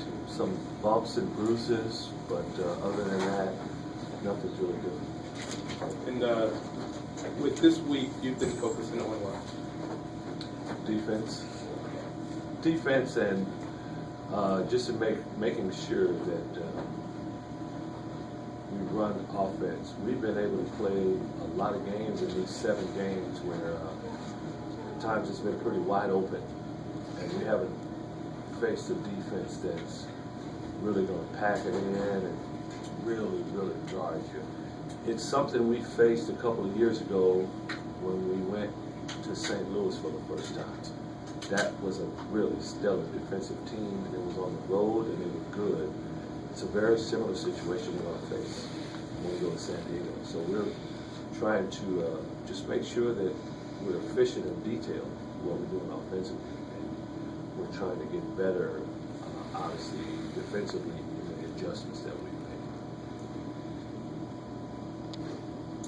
team. Some bumps and bruises, but other than that, nothing's really different. And with this week, you've been focusing on what? Defense, and just to making sure that we run offense. We've been able to play a lot of games in these 7 games where at times it's been pretty wide open, and we haven't faced a defense that's really going to pack it in and really guard you. It's something we faced a couple of years ago when we went to St. Louis for the first time. That was a really stellar defensive team. It was on the road and they were good. It's a very similar situation we're going to face when we go to San Diego. So we're trying to just make sure that we're efficient in detail what we're doing offensively. And we're trying to get better, obviously, defensively in the adjustments that we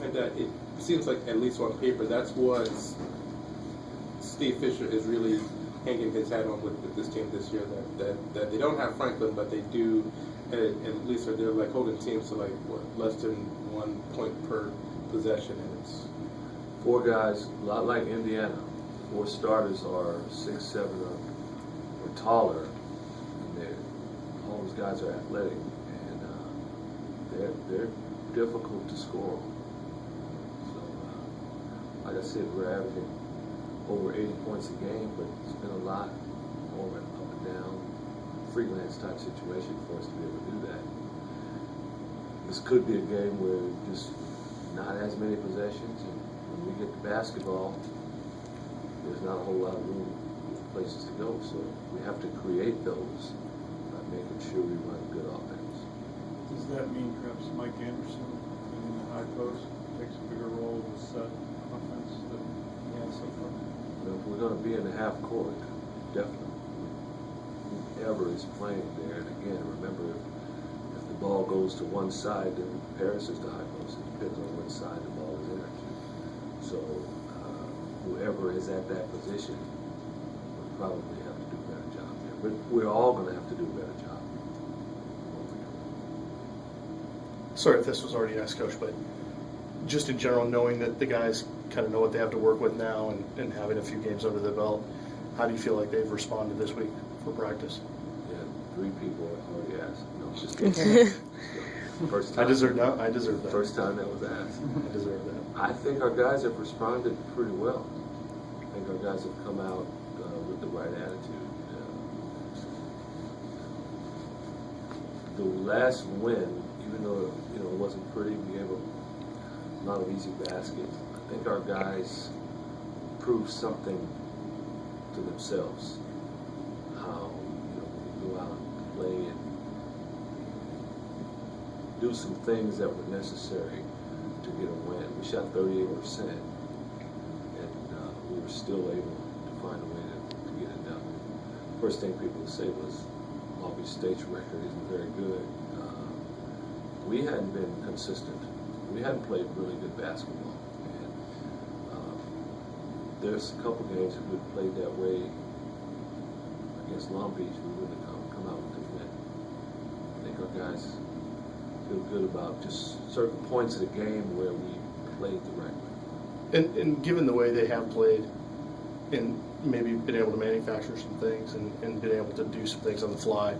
make. And it seems like, at least on paper, that's what Steve Fisher is really hanging his hat on with this team this year, that they don't have Franklin, but they do, at least they're like holding teams to like less than 1 point per possession, and it's 4 guys, a lot like Indiana. 4 starters are 6'7" or taller, and all those guys are athletic, and they're difficult to score on. So, like I said, we're averaging over 80 points a game, but it's been a lot more of an up and down, freelance type situation for us to be able to do that. This could be a game where just not as many possessions, and when we get the basketball, there's not a whole lot of room, places to go, so we have to create those by making sure we run good offense. Does that mean perhaps Mike Anderson in the high post takes a bigger role in this offense than he has so far? If we're going to be in the half court, definitely. Whoever is playing there, and again, remember, if the ball goes to one side, then Paris is the high post. It depends on which side the ball is in. So whoever is at that position will probably have to do a better job there. But we're all going to have to do a better job. Sorry if this was already asked, Coach, but just in general, knowing that the guys kind of know what they have to work with now and having a few games under their belt, how do you feel like they've responded this week for practice? Yeah, 3 people already asked. No, just kidding. First time. I deserve that. First time that was asked. I deserve that. I think our guys have responded pretty well. I think our guys have come out with the right attitude. The last win, even though it wasn't pretty, we gave a lot of easy baskets. I think our guys proved something to themselves. How we go out and play and do some things that were necessary to get a win. We shot 38%, and we were still able to find a way to get it done. First thing people would say was, Long Beach State's record isn't very good. We hadn't been consistent. We hadn't played really good basketball. And there's a couple games if we'd played that way against Long Beach, we wouldn't have come out with the win. I think our guys feel good about just certain points of the game where we played the right way. And given the way they have played and maybe been able to manufacture some things and been able to do some things on the fly,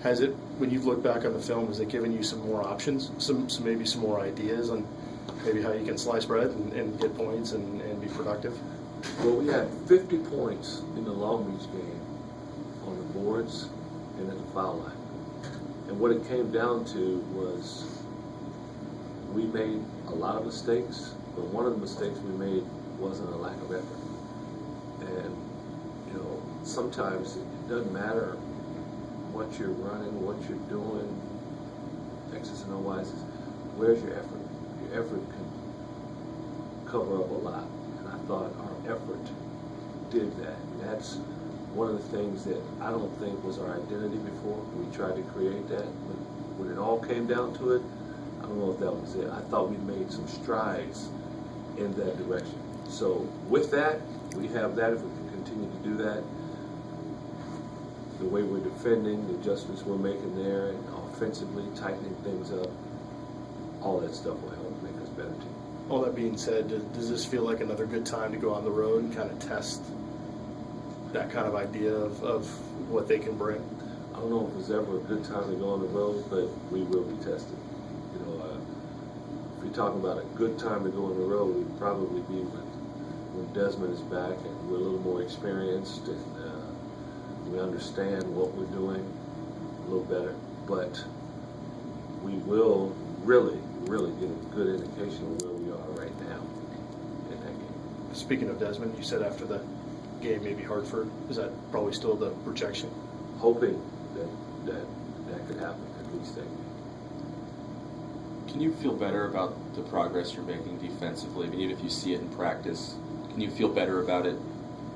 has it, when you've looked back on the film, has it given you some more options, maybe some more ideas on maybe how you can slice bread and get points and be productive? Well, we had 50 points in the Long Beach game on the boards and at the foul line. And what it came down to was we made a lot of mistakes, but one of the mistakes we made wasn't a lack of effort. And, sometimes it doesn't matter what you're running, what you're doing, X's and O's. Where's your effort? Your effort can cover up a lot. And I thought our effort did that. And that's one of the things that I don't think was our identity before. We tried to create that, but when it all came down to it, I don't know if that was it. I thought we made some strides in that direction. So with that, we have that. If we can continue to do that, the way we're defending, the adjustments we're making there, and offensively tightening things up, all that stuff will help make us better team. All that being said, does this feel like another good time to go on the road and kind of test that kind of idea of what they can bring? I don't know if it's ever a good time to go on the road, but we will be tested. You know, if you're talking about a good time to go on the road, it would probably be when Desmond is back and we're a little more experienced and we understand what we're doing a little better. But we will really get a good indication of where we are right now in that game. Speaking of Desmond, you said after the game maybe Hartford. Is that probably still the projection? Hoping that could happen at least that game. Can you feel better about the progress you're making defensively? I mean, even if you see it in practice, can you feel better about it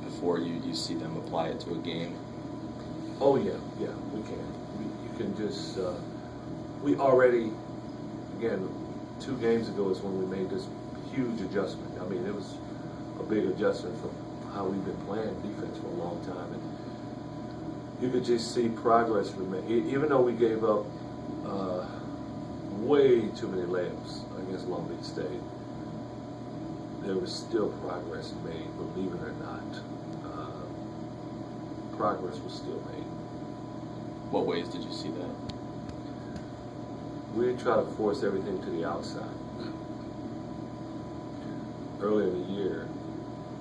before you see them apply it to a game? Oh yeah, we can. You can just, we already, again, 2 games ago is when we made this huge adjustment. I mean, it was a big adjustment from how we've been playing defense for a long time. And you could just see progress we made. Even though we gave up way too many layups against Long Beach State, there was still progress made, believe it or not. Progress was still made. What ways did you see that? We try to force everything to the outside. Earlier in the year,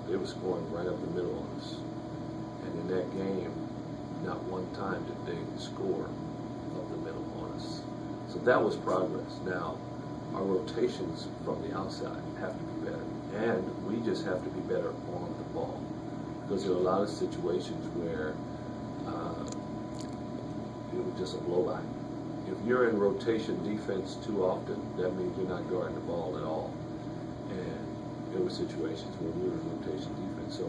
they were scoring right up the middle on us. And in that game, not one time did they score up the middle on us. So that was progress. Now, our rotations from the outside have to be better. And we just have to be better on the ball. Because there are a lot of situations where it was just a blowout. If you're in rotation defense too often, that means you're not guarding the ball at all. And there were situations where we were in rotation defense. So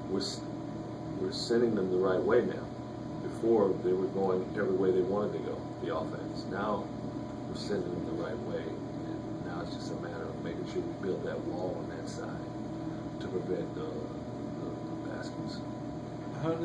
we're sending them the right way now. Before, they were going every way they wanted to go, the offense. Now, we're sending them the right way. And now it's just a matter of making sure we build that wall on that side to prevent the baskets. How does